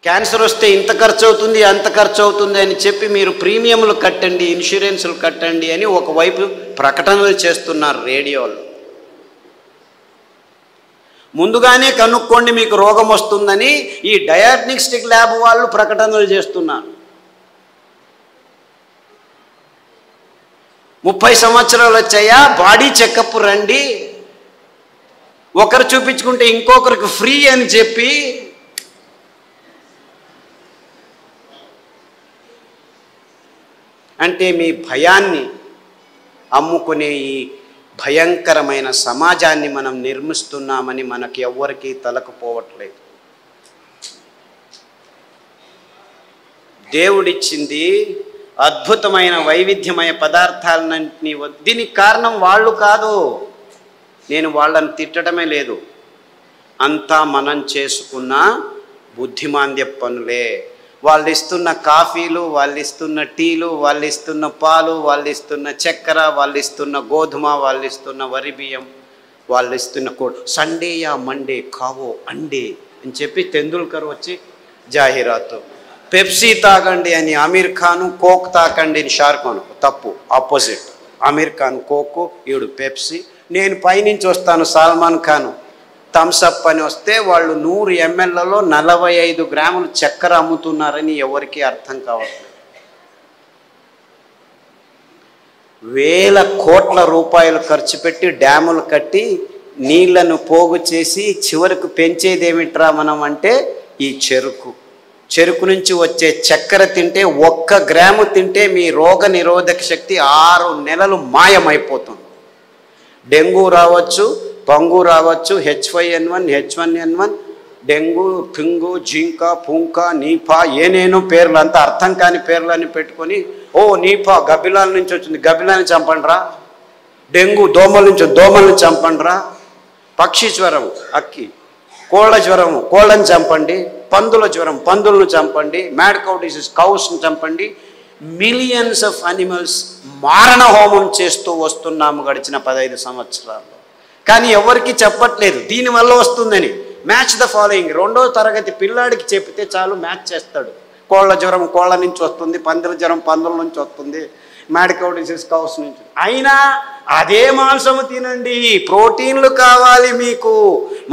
Cancer వస్తే ఇంత ఖర్చు అవుతుంది అంత ఖర్చు అవుతుంది అని చెప్పి మీరు ప్రీమియంలు కట్టండి, ఇన్సూరెన్సులు కట్టండి అని ఒకవైపు ప్రకటనలు చేస్తున్నారు రేడియోలో. ముందుగానే కనుక్కోండి మీకు రోగం వస్తుందని ఈ డయాగ్నోస్టిక్ ల్యాబ్ వాళ్ళు ప్రకటనలు చేస్తున్నారు. 30 సంవత్సరాలు వచ్చాయా, బాడీ చెకప్ రండి, ఒకరు చూపించుకుంటే ఇంకొకరికి ఫ్రీ అని చెప్పి అంటే మీ భయాన్ని అమ్ముకునే ఈ భయంకరమైన సమాజాన్ని మనం నిర్మిస్తున్నామని మనకి ఎవ్వరికీ తలకపోవట్లేదు. దేవుడిచ్చింది అద్భుతమైన వైవిధ్యమయ పదార్థాలన్నింటినీ. దీనికి కారణం వాళ్ళు కాదు, నేను వాళ్ళని తిట్టడమే లేదు, అంతా మనం చేసుకున్న బుద్ధిమాంద్య పనులే. వాళ్ళు ఇస్తున్న కాఫీలు, వాళ్ళు ఇస్తున్న టీలు, వాళ్ళు ఇస్తున్న పాలు, వాళ్ళు ఇస్తున్న చక్కెర, వాళ్ళు ఇస్తున్న గోధుమ, వాళ్ళు ఇస్తున్న వరి బియ్యం, వాళ్ళు ఇస్తున్న సండే యా మండే కావో అండే అని చెప్పి తెందుల్కర్ వచ్చి జాహీరాతు. పెప్సీ తాగండి అని అమీర్ ఖాను, కోక్ తాకండి అని షారుఖ్ ఖాన్. తప్పు, ఆపోజిట్. అమీర్ ఖాన్ కోకు, ఈడు పెప్సీ. నేను పైనుంచి వస్తాను సల్మాన్ ఖాన్ థమ్సప్ అని వస్తే వాళ్ళు 100 mlలో 45 గ్రాములు చక్కెర అమ్ముతున్నారని ఎవరికి అర్థం కావట్లేదు. వేల కోట్ల రూపాయలు ఖర్చు పెట్టి డ్యాములు కట్టి నీళ్లను పోగు చేసి చివరకు పెంచేదేమిట్రా మనం అంటే ఈ చెరుకు నుంచి వచ్చే చక్కెర తింటే 1 గ్రాము తింటే మీ రోగ నిరోధక శక్తి 6 నెలలు మాయమైపోతుంది. డెంగ్యూ రావచ్చు, పంగు రావచ్చు, H5N1, H1N1, డెంగ్యూ, పింగు, జింకా, పుంకా, నీపా, ఏనేనో పేర్లు, అంతా అర్థం కాని పేర్లని పెట్టుకొని ఓ నీపా గబ్బిలాల నుంచి వచ్చింది, గబ్బిలాన్ని చంపండిరా. డెంగ్యూ దోమల నుంచి, దోమల్ని చంపండిరా. పక్షి జ్వరం, అక్కి. కోళ్ళ జ్వరం, కోళ్ళని చంపండి. పందుల జ్వరం, పందులను చంపండి. మ్యాడ్ కౌ డిసీజ్, కౌస్ని చంపండి. మిలియన్స్ ఆఫ్ అనిమల్స్ మారణ హోమం చేస్తూ వస్తున్నాము గడిచిన 15 సంవత్సరాలు. కానీ ఎవరికి చెప్పట్లేదు దీనివల్ల వస్తుందని. Match the following. 2వ తరగతి పిల్లాడికి చెప్తే చాలు, మ్యాచ్ చేస్తాడు. కోళ్ళ జ్వరం కోళ్ళ నుంచి వస్తుంది, పందుల జ్వరం పందుల నుంచి వస్తుంది, మ్యాడ్ కౌ డిసీజ్ కౌస్ నుంచి. అయినా అదే మాంసము తినండి, ప్రోటీన్లు కావాలి మీకు.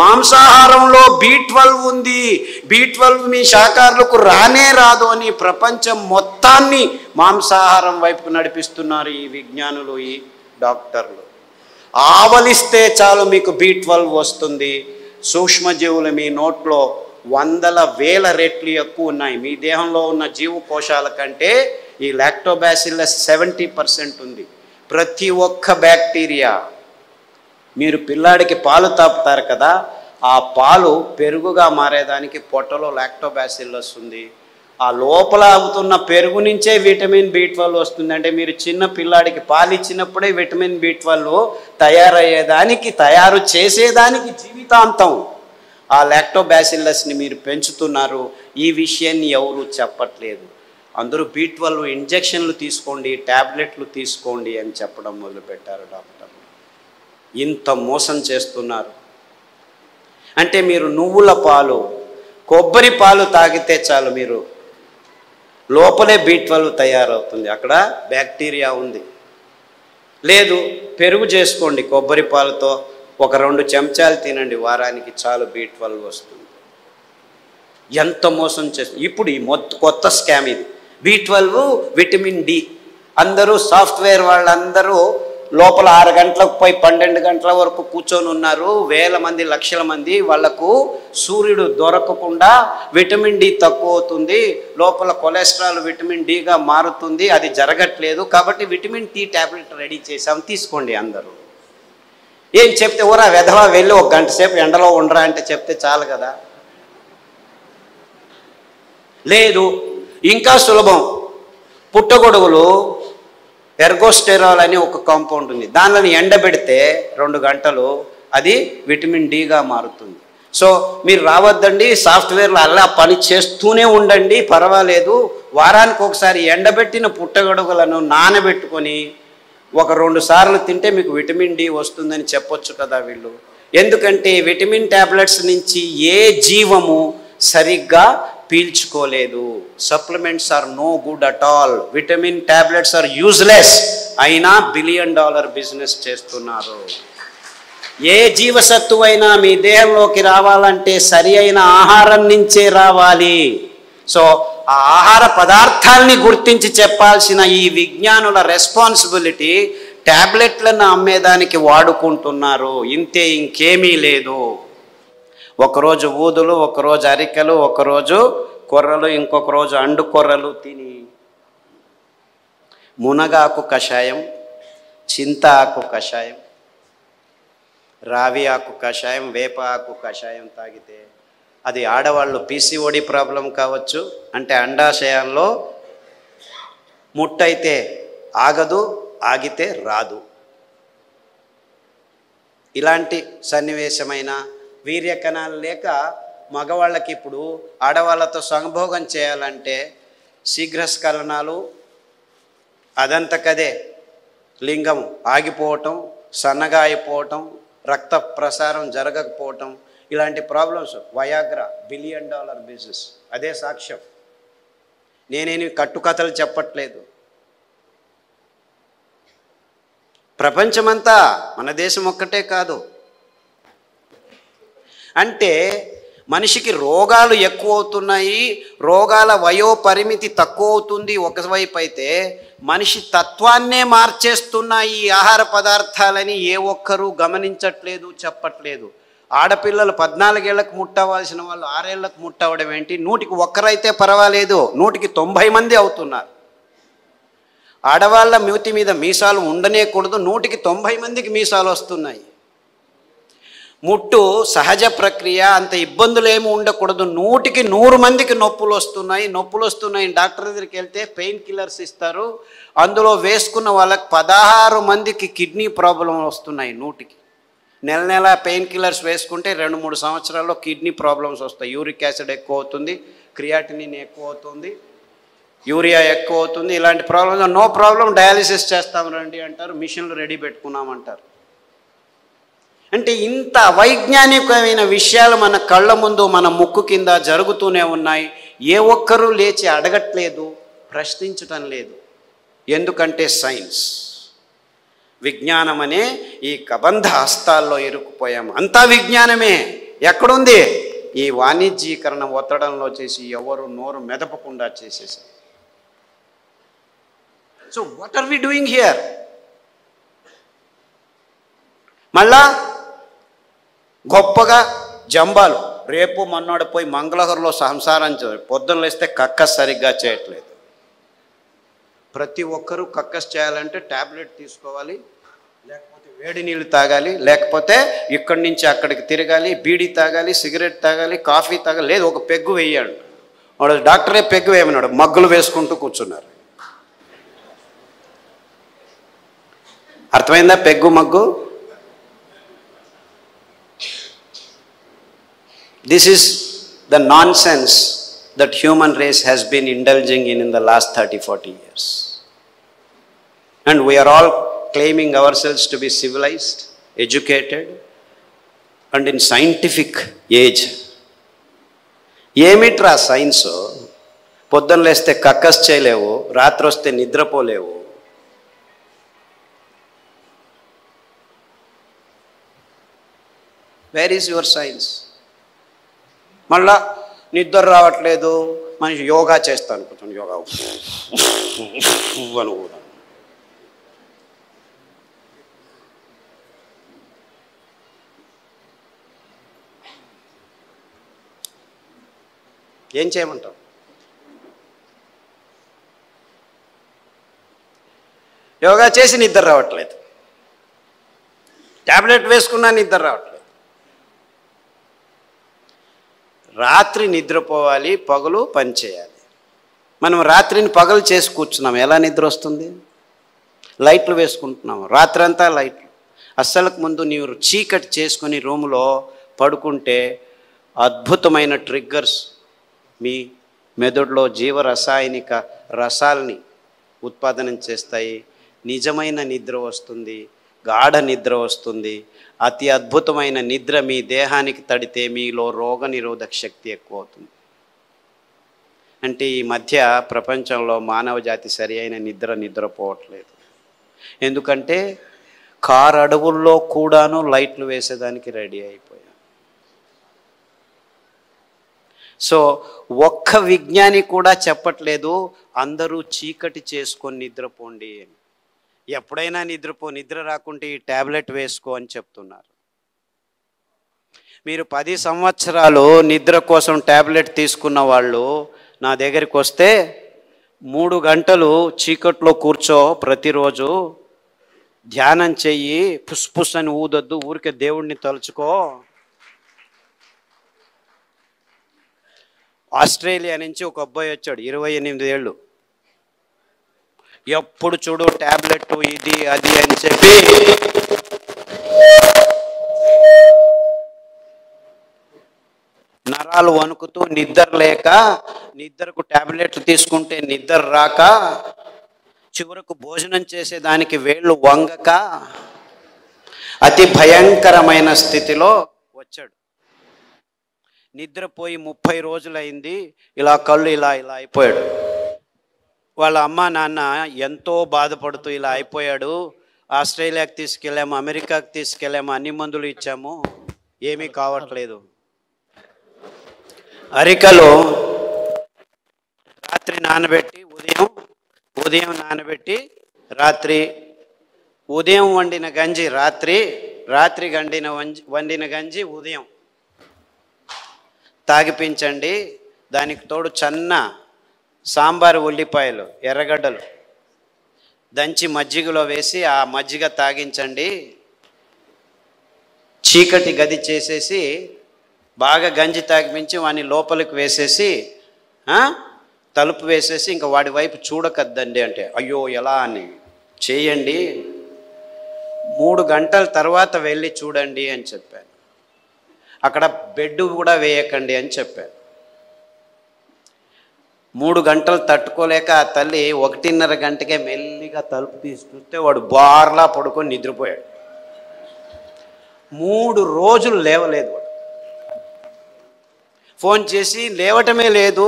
మాంసాహారంలో B12 ఉంది, B12 మీ శాకాహారులకు రానే రాదు అని ప్రపంచం మొత్తాన్ని మాంసాహారం వైపుకు నడిపిస్తున్నారు ఈ విజ్ఞానులు, ఈ డాక్టర్లు. ఆవలిస్తే చాలు మీకు B12 వస్తుంది. సూక్ష్మజీవులు మీ నోట్లో 100,000 రెట్లు ఎక్కువ ఉన్నాయి. మీ దేహంలో ఉన్న జీవకోశాల కంటే ఈ లాక్టోబాసిల్లస్ 70% ఉంది. ప్రతి ఒక్క బ్యాక్టీరియా, మీరు పిల్లాడికి పాలు తాపుతారు కదా, ఆ పాలు పెరుగుగా మారేదానికి పొట్టలో లాక్టోబాసిల్లస్ ఉంది. ఆ లోపల అవుతున్న పెరుగు నుంచే విటమిన్ B12 వస్తుంది. అంటే మీరు చిన్న పిల్లాడికి పాలు ఇచ్చినప్పుడే విటమిన్ B12 తయారయ్యేదానికి, తయారు చేసేదానికి జీవితాంతం ఆ లాక్టోబాసిల్లస్ని మీరు పెంచుతున్నారు. ఈ విషయాన్ని ఎవరు చెప్పట్లేదు. అందరూ B12 ఇంజెక్షన్లు తీసుకోండి, ట్యాబ్లెట్లు తీసుకోండి అని చెప్పడం మొదలుపెట్టారు డాక్టర్లు. ఇంత మోసం చేస్తున్నారు. అంటే మీరు నువ్వుల పాలు, కొబ్బరి పాలు తాగితే చాలు, మీరు లోపలే B12 తయారవుతుంది, అక్కడ బ్యాక్టీరియా ఉంది. లేదు, పెరుగు చేసుకోండి కొబ్బరి పాలతో, ఒక 2 చెంచాలు తినండి వారానికి, చాలు B12 వస్తుంది. ఎంత మోసం చేస్తుంది. ఇప్పుడు ఈ కొత్త స్కామ్ ఇది. B12, vitamin D. అందరూ సాఫ్ట్వేర్ వాళ్ళందరూ లోపల 6 గంటలకు పోయి 12 గంటల వరకు కూర్చొని ఉన్నారు. వేల మంది, లక్షల మంది. వాళ్లకు సూర్యుడు దొరకకుండా విటమిన్ D తక్కువ అవుతుంది, లోపల కొలెస్ట్రాల్ విటమిన్ Dగా మారుతుంది. అది జరగట్లేదు కాబట్టి విటమిన్ D ట్యాబ్లెట్ రెడీ చేసాం, తీసుకోండి అందరూ. ఏం చెప్తే ఊరా వెధవా వెళ్ళి 1 గంట సేపు ఎండలో ఉండరా అంటే చెప్తే చాలు కదా. లేదు, ఇంకా సులభం. పుట్టగొడుగులు ఎర్గోస్టెరాల్ అని ఒక కాంపౌండ్ ఉంది, దానిని ఎండబెడితే 2 గంటలు అది విటమిన్ Dగా మారుతుంది. సో మీరు రావద్దండి, సాఫ్ట్వేర్లో అలా పని చేస్తూనే ఉండండి, పర్వాలేదు. వారానికి ఒకసారి ఎండబెట్టిన పుట్టగొడుగులను నానబెట్టుకొని 1-2 సార్లు తింటే మీకు విటమిన్ D వస్తుందని చెప్పొచ్చు కదా వీళ్ళు. ఎందుకంటే విటమిన్ ట్యాబ్లెట్స్ నుంచి ఏ జీవము సరిగ్గా పీల్చుకోలేదు. Supplements are no good at all, vitamin tablets are useless, అయినా $1 బిలియన్ బిజినెస్ చేస్తున్నారు. ఏ జీవసత్తువైనా మీ దేహంలోకి రావాలంటే సరి అయిన ఆహారం నుంచే రావాలి. సో ఆ ఆహార పదార్థాలని గుర్తించి చెప్పాల్సిన ఈ విజ్ఞానుల రెస్పాన్సిబిలిటీ ట్యాబ్లెట్లను అమ్మేదానికి వాడుకుంటున్నారు. ఇంతే, ఇంకేమీ లేదు. ఒకరోజు ఊదులు, ఒకరోజు అరికెలు, ఒకరోజు కొర్రలు, ఇంకొక రోజు అండు కొర్రలు తిని మునగాకు కషాయం, చింత ఆకు కషాయం, రావి ఆకు కషాయం, వేప ఆకు కషాయం తాగితే అది ఆడవాళ్ళు పీసీఓడి ప్రాబ్లం కావచ్చు, అంటే అండాశయాల్లో ముట్టయితే ఆగదు, ఆగితే రాదు. ఇలాంటి సన్నివేశమైన వీర్యకణాలు లేక మగవాళ్ళకి ఇప్పుడు ఆడవాళ్ళతో సంభోగం చేయాలంటే శీఘ్రస్ఖలనాలు, అదంతకదే లింగం ఆగిపోవటం, సన్నగా అయిపోవటం, రక్త ప్రసారం జరగకపోవటం, ఇలాంటి ప్రాబ్లమ్స్. వయాగ్రా $1 బిలియన్ బిజినెస్, అదే సాక్ష్యం. నేనేమి కట్టుకథలు చెప్పట్లేదు. ప్రపంచమంతా, మన దేశం ఒక్కటే కాదు. అంటే మనిషికి రోగాలు ఎక్కువ అవుతున్నాయి, రోగాల వయోపరిమితి తక్కువ అవుతుంది ఒకవైపు అయితే, మనిషి తత్వాన్నే మార్చేస్తున్నాయి ఈ ఆహార పదార్థాలని ఏ ఒక్కరూ గమనించట్లేదు, చెప్పట్లేదు. ఆడపిల్లలు 14 ఏళ్లకు ముట్టవలసిన వాళ్ళు 6 ఏళ్లకు ముట్టవడం ఏంటి? 100కి 1 అయితే పర్వాలేదు, 100కి 90 మంది అవుతున్నారు. ఆడవాళ్ళ మూతి మీద మీసాలు ఉండనేకూడదు, 100కి 90 మందికి మీసాలు వస్తున్నాయి. ముట్టు సహజ ప్రక్రియ, అంత ఇబ్బందులు ఏమి ఉండకూడదు, 100కి 100 మందికి నొప్పులు వస్తున్నాయి. డాక్టర్ దగ్గరికి వెళ్తే పెయిన్ కిల్లర్స్ ఇస్తారు, అందులో వేసుకున్న వాళ్ళకి 16 మందికి కిడ్నీ ప్రాబ్లం వస్తున్నాయి. 100కి నెల పెయిన్ కిల్లర్స్ వేసుకుంటే 2-3 సంవత్సరాల్లో కిడ్నీ ప్రాబ్లమ్స్ వస్తాయి. యూరిక్ యాసిడ్ ఎక్కువ అవుతుంది, క్రియాటినిన్ ఎక్కువ అవుతుంది, యూరియా ఎక్కువ అవుతుంది. ఇలాంటి ప్రాబ్లమ్స్ నో ప్రాబ్లం, డయాలిసిస్ చేస్తాం రండి అంటారు, మిషన్లు రెడీ పెట్టుకున్నామంటారు. అంటే ఇంత వైజ్ఞానికమైన విషయాలు మన కళ్ళ ముందు, మన ముక్కు కింద జరుగుతూనే ఉన్నాయి. ఏ ఒక్కరూ లేచి అడగట్లేదు, ప్రశ్నించటం లేదు. ఎందుకంటే సైన్స్, విజ్ఞానం అనే ఈ కబంధ హస్తాల్లో ఇరుక్కుపోయాము. అంతా విజ్ఞానమే. ఎక్కడుంది? ఈ వాణిజ్యీకరణ ఒత్తడంలో చేసి ఎవరు నోరు మెదపకుండా చేసేసారు. So what are we doing here? మళ్ళా గొప్పగా జంబాలు, రేపు మన్నాడు పోయి మంగళగిరిలో సంసారం పొద్దున్న లేస్తే కక్కస్ సరిగ్గా చేయట్లేదు. ప్రతి ఒక్కరూ కక్కస్ చేయాలంటే ట్యాబ్లెట్ తీసుకోవాలి, లేకపోతే వేడి నీళ్ళు తాగాలి, లేకపోతే ఇక్కడి నుంచి అక్కడికి తిరగాలి, బీడీ తాగాలి, సిగరెట్ తాగాలి, కాఫీ తాగాలి, లేదు ఒక పెగ్గు వేయాడు. వాడు డాక్టరే పెగ్గు వేయమన్నాడు, మగ్గులు వేసుకుంటూ కూర్చున్నారు. అర్థమైందా peg mug? This is the nonsense that human race has been indulging in the last 30-40 years. And we are all claiming ourselves to be civilized, educated, and in scientific age. ఏమిట్రా science? పొద్దున్న లేస్తే కక్కస్ చేయలేవు, రాత్రి వస్తే నిద్రపోలేవు. Where is your science? మళ్ళా నిద్ర రావట్లేదు, మనిషి యోగా చేస్తాను, కొంచెం యోగా అని కూడా. ఏం చేయమంటావు? యోగా చేసి నిద్ర రావట్లేదు, ట్యాబ్లెట్ వేసుకున్నా నిద్ర రావట్లేదు. రాత్రి నిద్రపోవాలి, పగలు పని చేయాలి. మనం రాత్రిని పగలు చేసి కూర్చున్నాం, ఎలా నిద్ర వస్తుంది? లైట్లు వేసుకుంటున్నాము, రాత్రంతా లైట్లు. అస్సలకు ముందు నీవు చీకటి చేసుకుని రూములో పడుకుంటే అద్భుతమైన ట్రిగ్గర్స్ మీ మెదడులో జీవరసాయనిక రసాల్ని ఉత్పాదనం చేస్తాయి. నిజమైన నిద్ర వస్తుంది, గాఢ నిద్ర వస్తుంది. అతి అద్భుతమైన నిద్ర మీ దేహానికి తడితే మీలో రోగ నిరోధక శక్తి ఎక్కువ అవుతుంది. అంటే ఈ మధ్య ప్రపంచంలో మానవ జాతి సరి అయిన నిద్రపోవట్లేదు. ఎందుకంటే కారు అడవుల్లో కూడాను లైట్లు వేసేదానికి రెడీ అయిపోయాం. సో ఒక్క విజ్ఞాని కూడా చెప్పట్లేదు అందరూ చీకటి చేసుకొని నిద్రపోండి అని. ఎప్పుడైనా నిద్ర రాకుంటే ఈ ట్యాబ్లెట్ వేసుకో అని చెప్తున్నారు. మీరు 10 సంవత్సరాలు నిద్ర కోసం ట్యాబ్లెట్ తీసుకున్న వాళ్ళు నా దగ్గరికి వస్తే 3 గంటలు చీకట్లో కూర్చో, ప్రతిరోజు ధ్యానం చెయ్యి, పుస్ అని ఊదొద్దు, ఊరికే దేవుణ్ణి తలుచుకో. ఆస్ట్రేలియా నుంచి ఒక అబ్బాయి వచ్చాడు, 28 ఏళ్ళు. ఎప్పుడు చూడు ట్యాబ్లెట్ ఇది అది అని చెప్పి నరాలు వణుకుతూ నిద్ర లేక, నిద్రకు ట్యాబ్లెట్లు తీసుకుంటే నిద్ర రాక, చివరకు భోజనం చేసేదానికి వేళ్ళు వంగక అతి భయంకరమైన స్థితిలో వచ్చాడు. నిద్రపోయి 30 రోజులైంది. ఇలా కళ్ళు ఇలా అయిపోయాడు. వాళ్ళ అమ్మ నాన్న ఎంతో బాధపడుతూ ఇలా అయిపోయాడు, ఆస్ట్రేలియాకి తీసుకెళ్ళాము, అమెరికాకి తీసుకెళ్ళాము, అన్ని మందులు ఇచ్చాము, ఏమీ కావట్లేదు. అరికలో రాత్రి నానబెట్టి ఉదయం నానబెట్టి ఉదయం వండిన గంజి రాత్రి వండిన గంజి ఉదయం తాగిపించండి. దానికి తోడు చన్న సాంబారు ఉల్లిపాయలు, ఎర్రగడ్డలు దంచి మజ్జిగలో వేసి ఆ మజ్జిగ తాగించండి. చీకటి గది చేసేసి బాగా గంజి తాగిపించి వాడిని లోపలికి వేసేసి తలుపు వేసేసి ఇంకా వాడి వైపు చూడకద్దండి అంటే, అయ్యో ఎలా అని చేయండి, 3 గంటల తర్వాత వెళ్ళి చూడండి అని చెప్పాను. అక్కడ బెడ్ కూడా వేయకండి అని చెప్పాను. 3 గంటలు తట్టుకోలేక ఆ తల్లి 1:30 గంటకే మెల్లిగా తలుపు తీసి చూస్తే వాడు బార్లా పడుకొని నిద్రపోయాడు. 3 రోజులు లేవలేదు. వాడు ఫోన్ చేసి లేవటమే లేదు,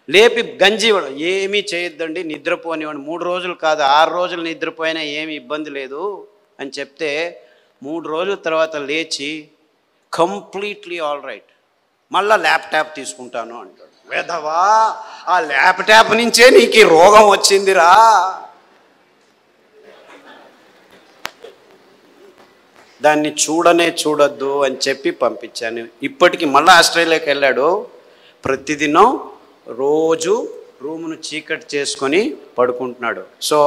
లేపి గంజి ఏమీ చేయొద్దండి, నిద్రపోనివాడు, 3 రోజులు కాదు 6 రోజులు నిద్రపోయినా ఏమి ఇబ్బంది లేదు అని చెప్తే 3 రోజుల తర్వాత లేచి కంప్లీట్లీ ఆల్ రైట్, మళ్ళా ల్యాప్టాప్ తీసుకుంటాను అంటాడు. వేధవా, ఆ ల్యాప్టాప్ నుంచే నీకు ఈ రోగం వచ్చిందిరా. దాన్ని చూడొద్దు అని చెప్పి పంపించాను. ఇప్పటికి మళ్ళీ ఆస్ట్రేలియాకి వెళ్ళాడు. ప్రతిదినం రోజు రూమును చీకటి చేసుకొని పడుకుంటున్నాడు. సో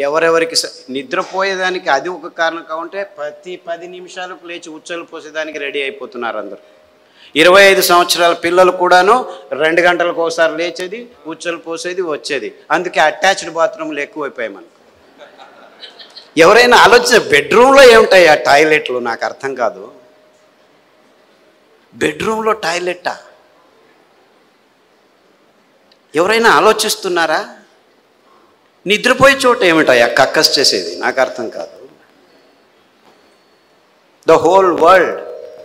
ఎవరెవరికి నిద్రపోయేదానికి అది ఒక కారణం కావుంటే ప్రతి 10 నిమిషాలకు లేచి ఉచ్చలు పోసేదానికి రెడీ అయిపోతున్నారు అందరూ. 25 సంవత్సరాల పిల్లలు కూడాను 2 గంటలకు ఒకసారి లేచేది, ఉచ్చలు పోసేది, వచ్చేది. అందుకే అటాచ్డ్ బాత్రూమ్లు ఎక్కువైపోయాయి మనకు. ఎవరైనా ఆలోచన, బెడ్రూమ్లో ఏముంటాయి ఆ టాయిలెట్లు? నాకు అర్థం కాదు. బెడ్రూమ్లో టాయిలెట్టా? ఎవరైనా ఆలోచిస్తున్నారా? నిద్రపోయే చోట ఏమిటాయా కక్కస్ చేసేది? నాకు అర్థం కాదు. The whole world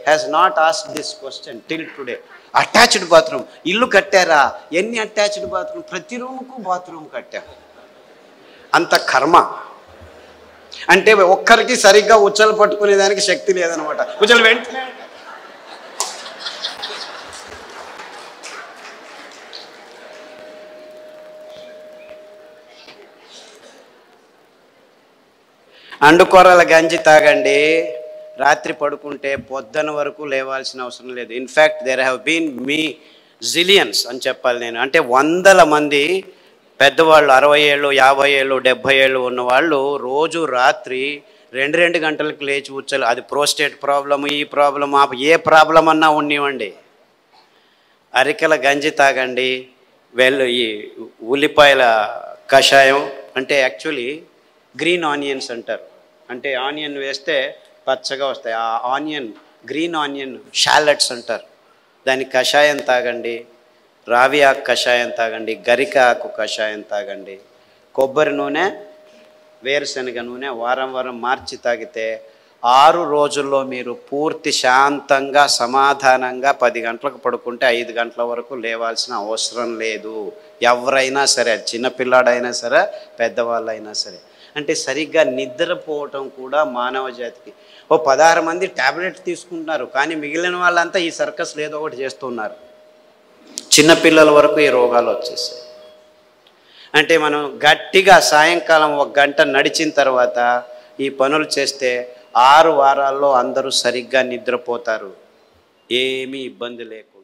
has not asked this question till today. Attached bathroom ఇల్లు కట్టారా? ఎన్ని అటాచ్డ్ బాత్రూమ్? ప్రతి రూముకు బాత్రూమ్ కట్టారు. అంత కర్మ. అంటే ఒక్కరికి సరిగ్గా ఉచ్చలు పట్టుకునేదానికి శక్తి లేదనమాట. ఉచ్చలు వెంటనే అండుకొరల గంజి తాగండి, రాత్రి పడుకుంటే పొద్దున వరకు లేవాల్సిన అవసరం లేదు. In fact there have been zillions అని చెప్పాలి నేను. అంటే 100 మంది పెద్దవాళ్ళు, 60 ఏళ్ళు 50 ఏళ్ళు 70 ఏళ్ళు ఉన్నవాళ్ళు రోజు రాత్రి 2 గంటలకు లేచి ఉచ్చలు, అది ప్రోస్టేట్ ప్రాబ్లము, ఈ ప్రాబ్లము, ఏ ప్రాబ్లం అన్నా ఉన్నివ్వండి, అరికెల గంజి తాగండి. ఈ ఉల్లిపాయల కషాయం, అంటే యాక్చువల్లీ గ్రీన్ ఆనియన్స్ అంటారు. అంటే ఆనియన్ వేస్తే పచ్చగా వస్తాయి. ఆ ఆనియన్, గ్రీన్ ఆనియన్ షాలెట్స్ అంటారు. దాని కషాయం తాగండి, రావి ఆకు కషాయం తాగండి, గరిక ఆకు కషాయం తాగండి, కొబ్బరి నూనె, వేరుశనగ నూనె వారం మార్చి తాగితే 6 రోజుల్లో మీరు పూర్తి శాంతంగా సమాధానంగా 10 గంటలకు పడుకుంటే 5 గంటల వరకు లేవాల్సిన అవసరం లేదు. ఎవరైనా సరే, చిన్నపిల్లాడైనా సరే, పెద్దవాళ్ళైనా సరే. అంటే సరిగ్గా నిద్రపోవటం కూడా మానవ జాతికి. 16 మంది ట్యాబ్లెట్ తీసుకుంటున్నారు, కానీ మిగిలిన వాళ్ళంతా ఈ సర్కస్లు ఏదో ఒకటి చేస్తున్నారు. చిన్నపిల్లల వరకు ఈ రోగాలు వచ్చేసాయి. అంటే మనం గట్టిగా సాయంకాలం 1 గంట నడిచిన తర్వాత ఈ పనులు చేస్తే 6 వారాల్లో అందరూ సరిగ్గా నిద్రపోతారు, ఏమీ ఇబ్బంది లేకుండా.